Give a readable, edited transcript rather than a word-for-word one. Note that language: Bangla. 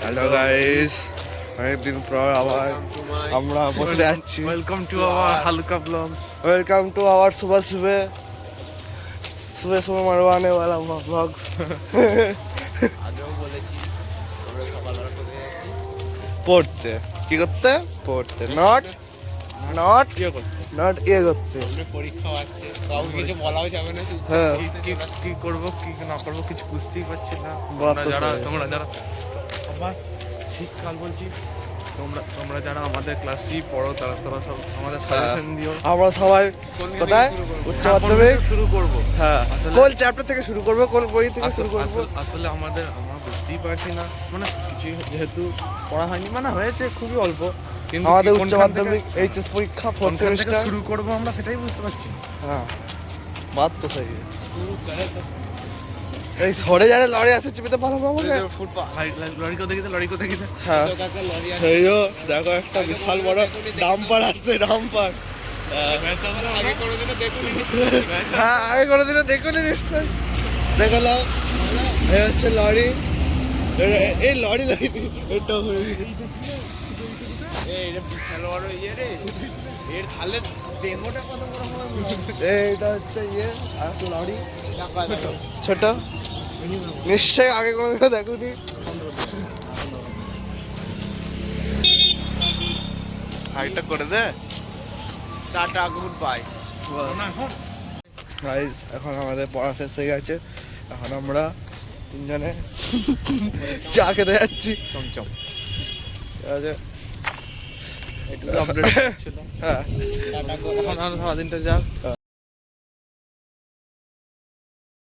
হ্যালো গাইস, অনেকদিন পর আবার আমরা বলতে যাচ্ছি। ওয়েলকাম টু আওয়ার হালকা ব্লগস। ওয়েলকাম টু আওয়ার সুবহ সুবহ মারওয়ানে वाला ব্লগ। আগেও বলেছি আমরা সকালবেলা কোথায় যাচ্ছি? পড়তে। কি করতে? পড়তে। নট ইয়ে করতে। নট ইয়ে করতে। সামনে পরীক্ষাও আছে, তাও কিছু বলাও যাবে না। হ্যাঁ। কি করবো কি না করবো কিছু বুঝতেই পারছি না। বাত তো তোমরা সহি। যারা আবার শীতকাল বলছি, তোমরা যারা আমাদের ক্লাসই পড়ো তারা সব আমাদের সাজেশন দিও। আমরা সবাই কোথায়? উচ্চ মাধ্যমিক শুরু করবো। হ্যাঁ, আসলে- কোন চ্যাপ্টার থেকে শুরু করবো, কোন বই থেকে শুরু করবো? আসলে আমরা বুঝতেই পারছি না, মানে কিছু যেহেতু পড়া হয়নি, মানে হয়েছে খুবই অল্প, কিন্তু আমাদের উচ্চ কোনখান মাধ্যমিক থেকে- এইচএস পরীক্ষা ফোর্থ কোনখান থেকে সেমিস্টার। শুরু করবো আমরা সেটাই বুঝতে পারছি না। হ্যাঁ, বাত তো সহি। এই সরে যারে লরি আছে চিপিতে পারবো আমাকে। লরিকেও দেখিতে হ্যাঁ, এই যে দেখো একটা বিশাল বড় ডাম্পার আসছে, ডাম্পার। হ্যাঁ, আগে কোনোদিনও দেখুনি নিশ্চয়। দেখালাম, এই হচ্ছে লরি। এই লরি লরি এটা এইটা হচ্ছে ইয়ে আর একটা লরি ছোট, নিশ্চয়ই আগে কোনোদিনও দেখুনি। হাইটা করে দে। Tata, good bye. গাইস, এখন আমাদের পড়া শেষ হয়ে গেছে। এখন আমরা তিনজনে চা খেতে যাচ্ছি। চমচম ঠিক আছে? এটুকু আপডেট ছিল। হ্যাঁ, এখন সারাদিনটা যাক।